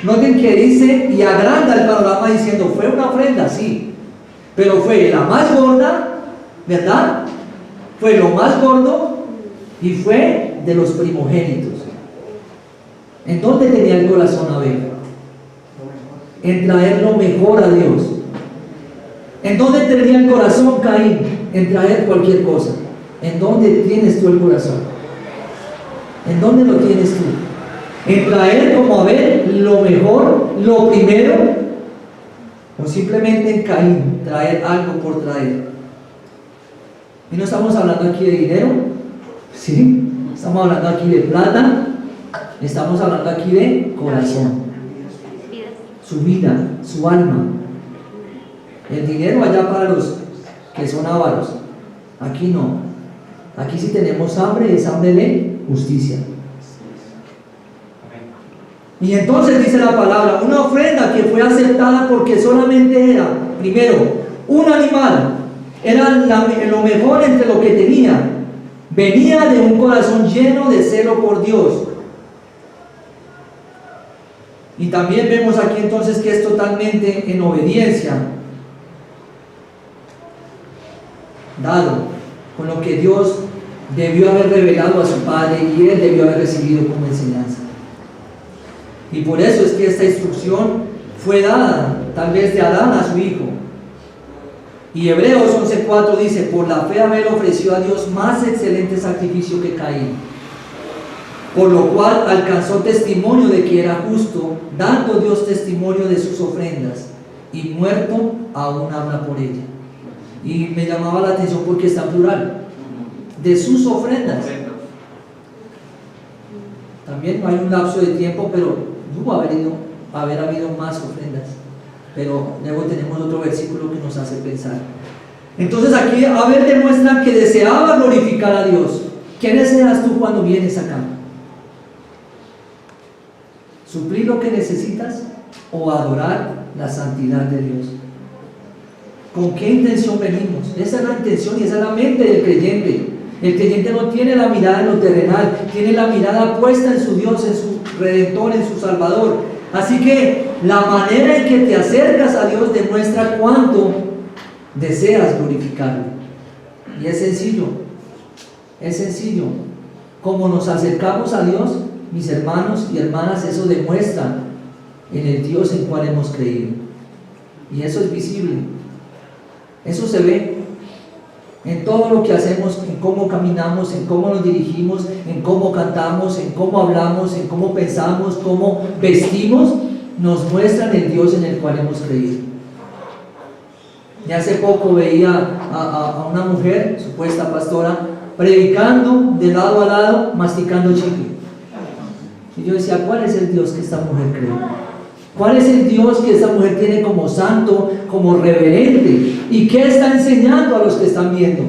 Noten que dice y agranda el panorama diciendo, fue una ofrenda, sí, pero fue la más gorda, ¿verdad? Fue lo más gordo y fue de los primogénitos. ¿En dónde tenía el corazón Abel? En traer lo mejor a Dios. ¿En dónde tenía el corazón Caín? En traer cualquier cosa. ¿En dónde tienes tú el corazón? ¿En dónde lo tienes tú? ¿En traer como Abel lo mejor, lo primero? ¿O simplemente en Caín, traer algo por traer? Y no estamos hablando aquí de dinero, ¿sí? Estamos hablando aquí de plata, estamos hablando aquí de corazón, su vida, su alma. El dinero allá para los que son ávaros, aquí no. Aquí sí tenemos hambre, es hambre de justicia. Y entonces dice la palabra, una ofrenda que fue aceptada porque solamente era, primero, un animal. Era lo mejor entre lo que tenía. Venía de un corazón lleno de celo por Dios. Y también vemos aquí entonces que es totalmente en obediencia, dado con lo que Dios debió haber revelado a su Padre y él debió haber recibido como enseñanza. Y por eso es que esta instrucción fue dada, tal vez de Adán a su hijo. Y Hebreos 11:4 dice, por la fe Abel ofreció a Dios más excelente sacrificio que Caín, por lo cual alcanzó testimonio de que era justo, dando Dios testimonio de sus ofrendas, y muerto aún habla por ella. Y me llamaba la atención porque está en plural, de sus ofrendas. También hay un lapso de tiempo, pero pudo haber habido más ofrendas. Pero luego tenemos otro versículo que nos hace pensar. Entonces aquí Abel demuestra que deseaba glorificar a Dios. ¿Qué deseas tú cuando vienes acá? ¿Suplir lo que necesitas o adorar la santidad de Dios? ¿Con qué intención venimos? Esa es la intención y esa es la mente del creyente. El creyente no tiene la mirada en lo terrenal, tiene la mirada puesta en su Dios, en su Redentor, en su Salvador. Así que la manera en que te acercas a Dios demuestra cuánto deseas glorificarlo. Y es sencillo, es sencillo. Como nos acercamos a Dios, mis hermanos y hermanas, eso demuestra en el Dios en cual hemos creído. Y eso es visible. Eso se ve en todo lo que hacemos, en cómo caminamos, en cómo nos dirigimos, en cómo cantamos, en cómo hablamos, en cómo pensamos, cómo vestimos, nos muestran el Dios en el cual hemos creído. Y hace poco veía a una mujer, supuesta pastora, predicando de lado a lado, masticando chicle. Y yo decía, ¿cuál es el Dios que esta mujer cree? ¿Cuál es el Dios que esta mujer tiene como santo, como reverente? ¿Y qué está enseñando a los que están viendo?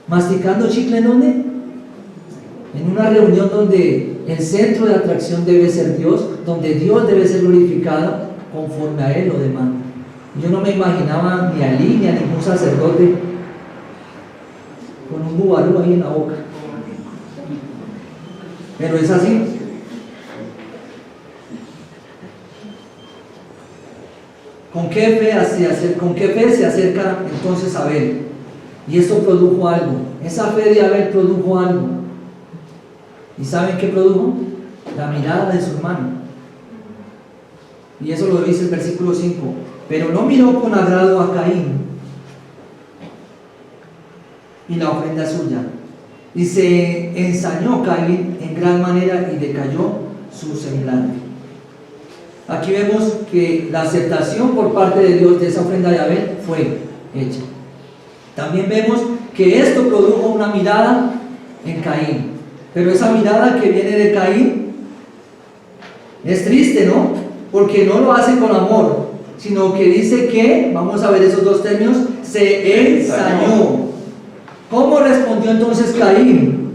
¿Masticando chicle en dónde? En una reunión donde el centro de atracción debe ser Dios, donde Dios debe ser glorificado conforme a Él lo demanda. Yo no me imaginaba ni a Elí ni a ningún sacerdote con un bubalú ahí en la boca. Pero es así. ¿Con qué fe se acerca entonces Abel? Y esto produjo algo. Esa fe de Abel produjo algo. ¿Y saben qué produjo? La mirada de su hermano. Y eso lo dice el versículo 5. Pero no miró con agrado a Caín y la ofrenda suya. Y se ensañó Caín en gran manera y decayó su semblante. Aquí vemos que la aceptación por parte de Dios de esa ofrenda de Abel fue hecha. También vemos que esto produjo una mirada en Caín. Pero esa mirada que viene de Caín es triste, ¿no? Porque no lo hace con amor, sino que dice que, vamos a ver esos dos términos, se ensañó. ¿Cómo respondió entonces Caín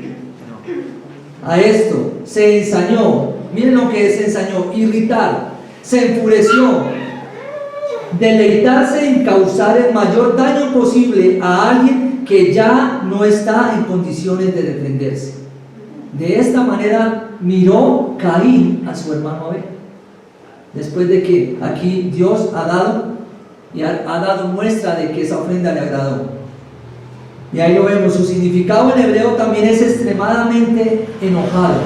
a esto? Se ensañó. Miren lo que es ensañó: irritar, se enfureció, deleitarse en causar el mayor daño posible a alguien que ya no está en condiciones de defenderse. De esta manera miró Caín a su hermano Abel, después de que aquí Dios ha dado muestra de que esa ofrenda le agradó. Y ahí lo vemos. Su significado en hebreo también es extremadamente enojado,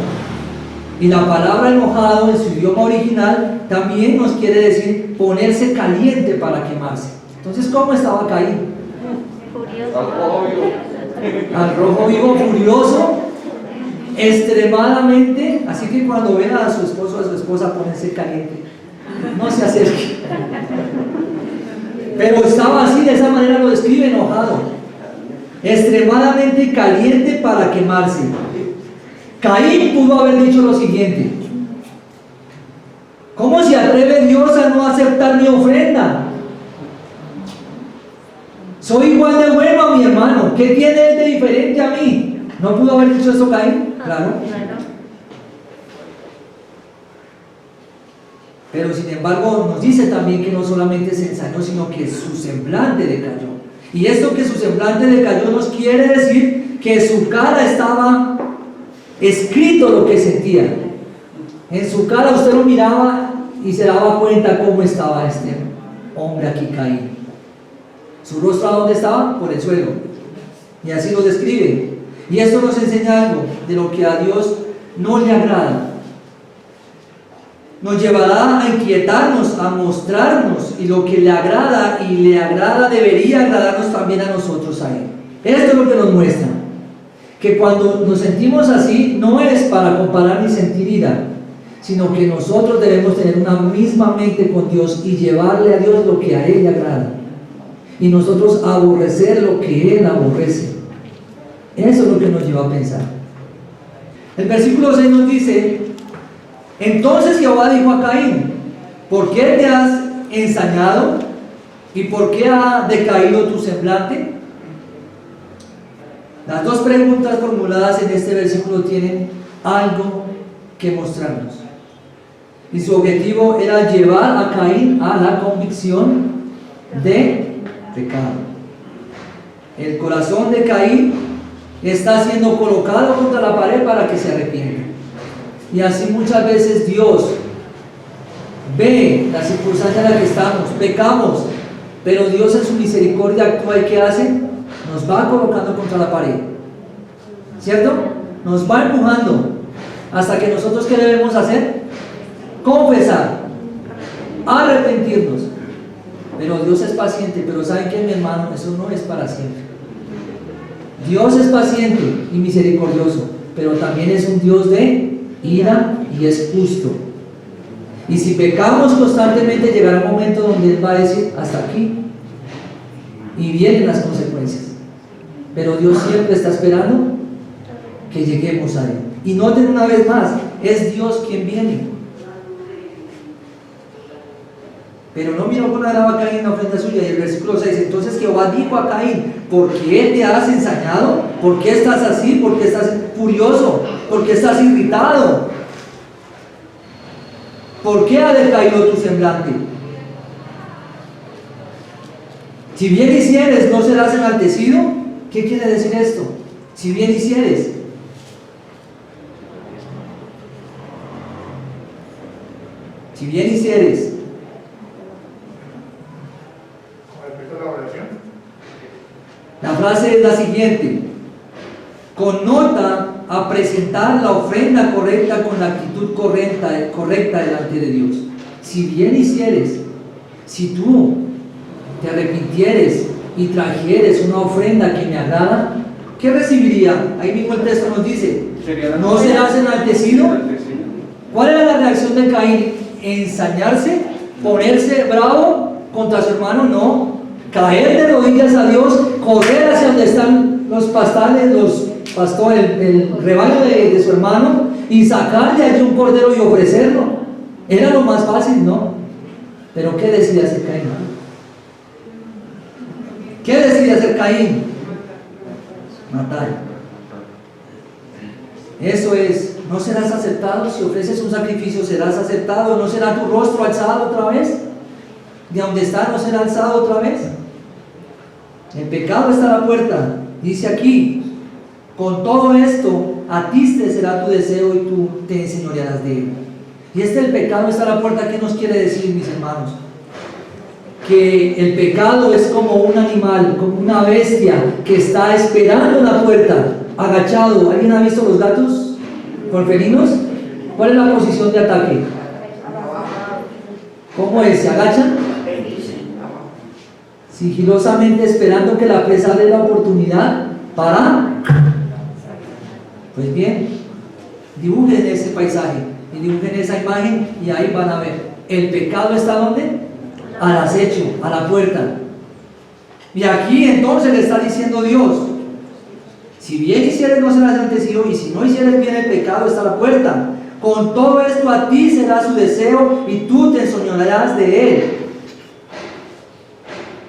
y la palabra enojado en su idioma original también nos quiere decir ponerse caliente para quemarse. Entonces, ¿cómo estaba Caín? Al rojo vivo, furioso, extremadamente. Así que cuando vean a su esposo o a su esposa ponerse caliente, no se acerque. Pero estaba así, de esa manera lo describe, enojado, extremadamente caliente para quemarse. Caín pudo haber dicho lo siguiente: ¿cómo se atreve Dios a no aceptar mi ofrenda? Soy igual de bueno a mi hermano, ¿qué tiene él de diferente a mí? ¿No pudo haber dicho eso Caín? Claro. Pero sin embargo nos dice también que no solamente se ensañó, sino que su semblante decayó. Y esto que su semblante decayó nos quiere decir que su cara estaba escrito lo que sentía. En su cara usted lo miraba y se daba cuenta cómo estaba este hombre aquí caído. Su rostro, ¿a dónde estaba? Por el suelo. Y así lo describe. Y esto nos enseña algo de lo que a Dios no le agrada. Nos llevará a inquietarnos, a mostrarnos, y lo que le agrada debería agradarnos también a nosotros a Él. Esto es lo que nos muestra, que cuando nos sentimos así no es para comparar ni sentir ira, sino que nosotros debemos tener una misma mente con Dios y llevarle a Dios lo que a Él le agrada, y nosotros aborrecer lo que Él aborrece. Eso es lo que nos lleva a pensar. El versículo 6 nos dice: entonces Jehová dijo a Caín, ¿por qué te has ensañado? ¿Y por qué ha decaído tu semblante? Las dos preguntas formuladas en este versículo tienen algo que mostrarnos. Y su objetivo era llevar a Caín a la convicción de pecado. El corazón de Caín está siendo colocado contra la pared para que se arrepienta. Y así muchas veces Dios ve la circunstancia en la que estamos, pecamos, pero Dios en su misericordia actúa, y ¿qué hace? Nos va colocando contra la pared, ¿cierto? Nos va empujando hasta que nosotros, ¿qué debemos hacer? Confesar, arrepentirnos. Pero Dios es paciente. Pero ¿saben qué, mi hermano? Eso no es para siempre. Dios es paciente y misericordioso, pero también es un Dios de ira y es justo. Y si pecamos constantemente, llegará un momento donde Él va a decir: hasta aquí, y vienen las consecuencias. Pero Dios siempre está esperando que lleguemos a Él. Y noten una vez más, es Dios quien viene. pero no miró con agrado a Caín en la ofrenda suya. Y el versículo 6, entonces Jehová dijo a Caín: ¿por qué te has ensañado? ¿Por qué estás así? ¿Por qué estás furioso? ¿Por qué estás irritado? ¿Por qué ha decaído tu semblante? Si bien hicieres, ¿no serás enaltecido? ¿Qué quiere decir esto? Si bien hicieres. Si bien hicieres. La frase es la siguiente: connota a presentar la ofrenda correcta con la actitud correcta delante de Dios. Si bien hicieres, si tú te arrepintieres y trajeres una ofrenda que me agrada, ¿qué recibiría? Ahí mismo el texto nos dice: ¿no serás enaltecido? ¿Cuál era la reacción de Caín? ¿Ensañarse? ¿Ponerse bravo contra su hermano? No. Caer de rodillas a Dios, correr hacia donde están los pastores, el rebaño de su hermano, y sacarle allí un cordero y ofrecerlo. Era lo más fácil, ¿no? Pero ¿qué decide hacer Caín? ¿Qué decide hacer Caín? Matar. Eso es. ¿No serás aceptado? Si ofreces un sacrificio, ¿serás aceptado? ¿No será tu rostro alzado otra vez? ¿De donde está no será alzado otra vez? El pecado está a la puerta. Dice aquí: con todo esto, a ti te será tu deseo y tú te enseñorearás de él. Y el pecado está a la puerta. ¿Qué nos quiere decir, mis hermanos? Que el pecado es como un animal, como una bestia que está esperando en la puerta, agachado. ¿Alguien ha visto los gatos con felinos? ¿Cuál es la posición de ataque? ¿Cómo es? ¿Se agachan? Sigilosamente esperando que la presa dé la oportunidad para... Pues bien, dibujen ese paisaje y dibujen esa imagen, y ahí van a ver. El pecado está ¿dónde? Al acecho, a la puerta. Y aquí entonces le está diciendo Dios: si bien hicieres, no serás enaltecido, y si no hicieres bien, el pecado está a la puerta. Con todo esto a ti será su deseo y tú te ensoñarás de él.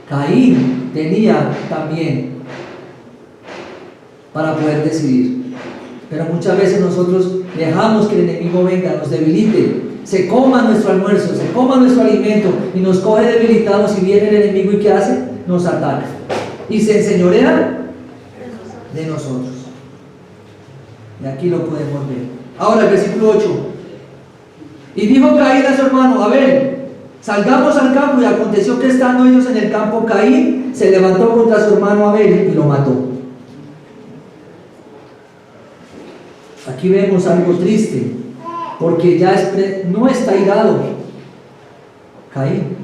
Caín tenía también para poder decidir, pero muchas veces nosotros dejamos que el enemigo venga, nos debilite, se coma nuestro almuerzo, se coma nuestro alimento y nos coge debilitados, y viene el enemigo y ¿qué hace? Nos ataca y se enseñorea de nosotros. Y aquí lo podemos ver. Ahora el versículo 8: y dijo Caín a su hermano Abel: salgamos al campo. Y aconteció que estando ellos en el campo, Caín se levantó contra su hermano Abel y lo mató. Aquí vemos algo triste, porque ya no está irado Caín.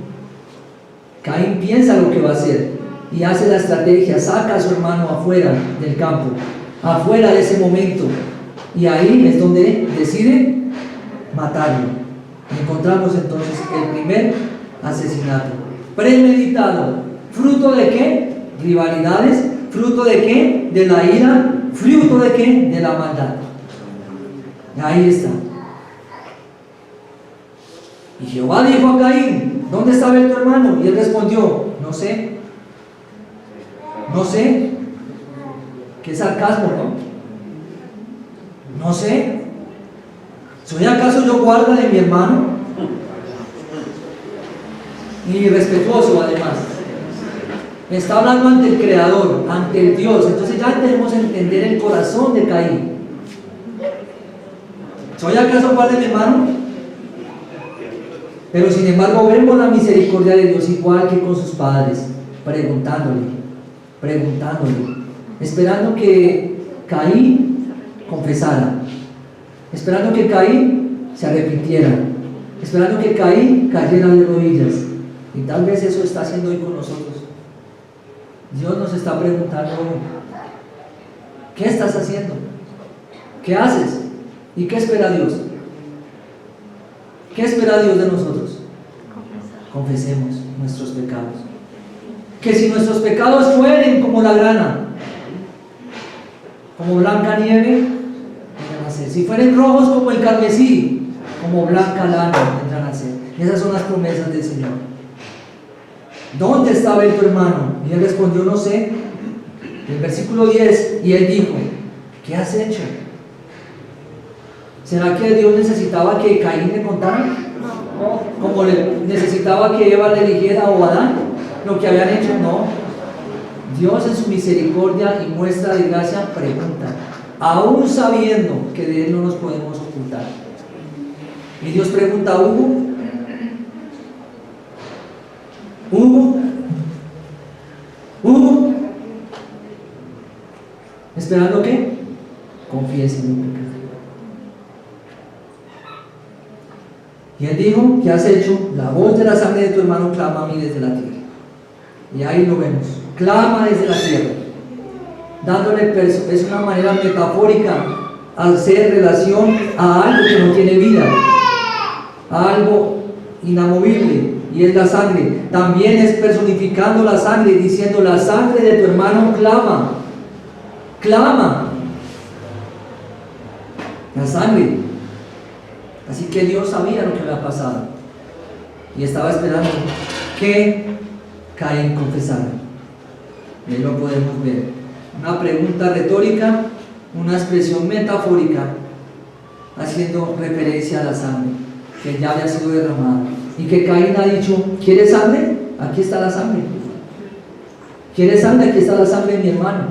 Caín piensa lo que va a hacer y hace la estrategia, saca a su hermano afuera del campo, afuera de ese momento, y ahí es donde decide matarlo. Encontramos entonces el primer asesinato premeditado. ¿Fruto de qué? Rivalidades. ¿Fruto de qué? De la ira. ¿Fruto de qué? De la maldad. Ahí está. Y Jehová dijo a Caín: ¿dónde está Abel tu hermano? Y él respondió: no sé. No sé. Qué sarcasmo, ¿no? No sé. ¿Soy acaso yo guarda de mi hermano? Y respetuoso además. Está hablando ante el Creador, ante el Dios. Entonces ya tenemos que entender el corazón de Caín. ¿Soy acaso guarda de mi hermano? Pero sin embargo vemos la misericordia de Dios igual que con sus padres, preguntándole, esperando que Caín confesara, esperando que Caín se arrepintiera, esperando que Caín cayera de rodillas. Y tal vez eso está haciendo hoy con nosotros. Dios nos está preguntando hoy: ¿qué estás haciendo? ¿Qué haces? ¿Y qué espera Dios? ¿Qué espera Dios de nosotros? Confesemos nuestros pecados. Que si nuestros pecados fueren como la grana, como blanca nieve, vendrán a ser. Si fueren rojos como el carmesí, como blanca lana, vendrán a ser. Esas son las promesas del Señor. ¿dónde está Abel tu hermano? Y él respondió, no sé. El versículo 10, y él dijo, ¿qué has hecho? ¿Será que Dios necesitaba que Caín le contara? No. Como necesitaba que Eva le dijera o Adán lo que habían hecho, no. Dios en su misericordia y muestra de gracia pregunta, aún sabiendo que de Él no nos podemos ocultar. Y Dios pregunta, Hugo, ¿esperando qué? Confiese mi pecado. Y él dijo, ¿qué has hecho? La voz de la sangre de tu hermano clama a mí desde la tierra. Y ahí lo vemos, clama desde la tierra, dándole peso. Es una manera metafórica al hacer relación a algo que no tiene vida, a algo inamovible, y es la sangre. También es personificando la sangre, diciendo, la sangre de tu hermano clama, la sangre. Así que Dios sabía lo que había pasado y estaba esperando que Caín confesara. Y ahí lo podemos ver. Una pregunta retórica, una expresión metafórica, haciendo referencia a la sangre que ya había sido derramada. Y que Caín ha dicho, ¿quieres sangre? Aquí está la sangre. ¿Quieres sangre? Aquí está la sangre de mi hermano.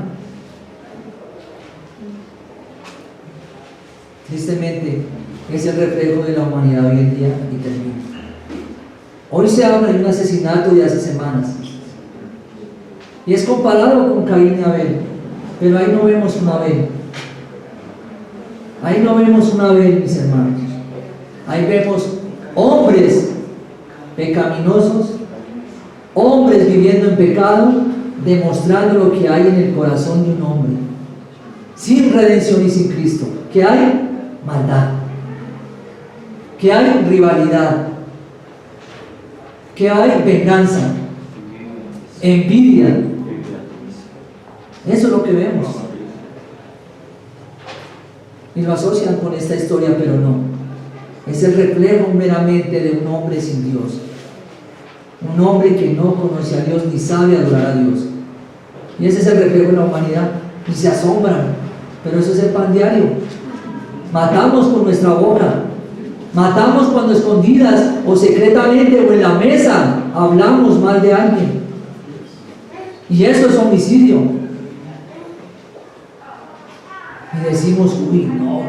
Tristemente, es el reflejo de la humanidad hoy en día y termina. Hoy se habla de un asesinato de hace semanas y es comparado con Caín y Abel, pero ahí no vemos un Abel. Ahí no vemos un Abel, mis hermanos. Ahí vemos hombres pecaminosos, hombres viviendo en pecado, demostrando lo que hay en el corazón de un hombre, sin redención y sin Cristo. ¿Qué hay? Maldad. Que hay rivalidad, que hay venganza, envidia. Eso es lo que vemos. Y lo asocian con esta historia, pero no. Es el reflejo meramente de un hombre sin Dios. Un hombre que no conoce a Dios ni sabe adorar a Dios. Y ese es el reflejo de la humanidad. Y se asombran, pero eso es el pan diario. Matamos con nuestra boca. Matamos cuando escondidas o secretamente o en la mesa hablamos mal de alguien. Y eso es homicidio. Y decimos, uy, no,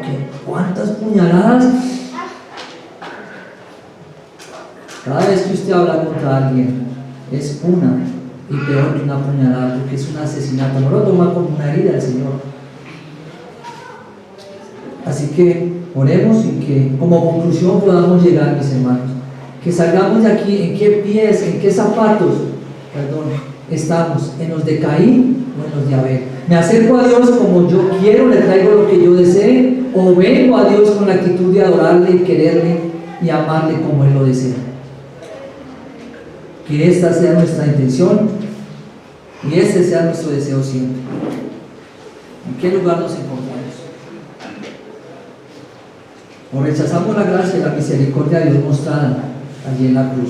¿cuántas puñaladas? Cada vez que usted habla contra alguien, es una y peor que una puñalada, porque es un asesinato. No lo toma como una herida el Señor. Así que oremos y que como conclusión podamos llegar, mis hermanos, que salgamos de aquí en qué pies, en qué zapatos, estamos, en los de Caín o en los de Abel. Me acerco a Dios como yo quiero, le traigo lo que yo desee, o vengo a Dios con la actitud de adorarle y quererle y amarle como Él lo desea. Que esta sea nuestra intención y este sea nuestro deseo siempre. ¿En qué lugar nos encontramos? O rechazamos la gracia y la misericordia de Dios mostrada allí en la cruz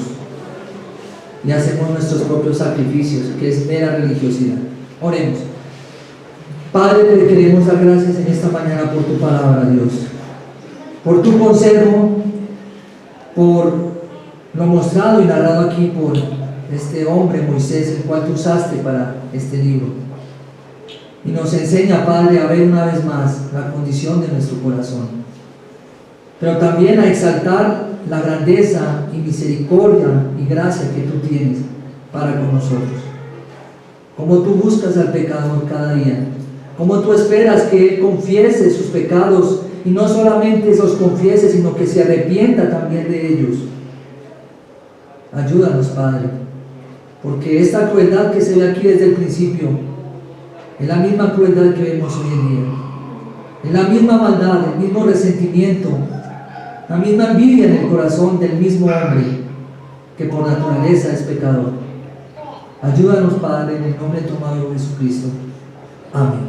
y hacemos nuestros propios sacrificios, que es mera religiosidad. Oremos. Padre, te queremos dar gracias en esta mañana por tu palabra, Dios, por tu consejo, por lo mostrado y narrado aquí por este hombre Moisés, el cual tú usaste para este libro, y nos enseña, Padre, a ver una vez más la condición de nuestro corazón, pero también a exaltar la grandeza y misericordia y gracia que tú tienes para con nosotros. Como tú buscas al pecador cada día, como tú esperas que él confiese sus pecados, y no solamente los confiese, sino que se arrepienta también de ellos. Ayúdanos, Padre, porque esta crueldad que se ve aquí desde el principio es la misma crueldad que vemos hoy en día, es la misma maldad, el mismo resentimiento, la misma envidia en el corazón del mismo hombre que por naturaleza es pecador. Ayúdanos, Padre, en el nombre de tu amado Jesucristo. Amén.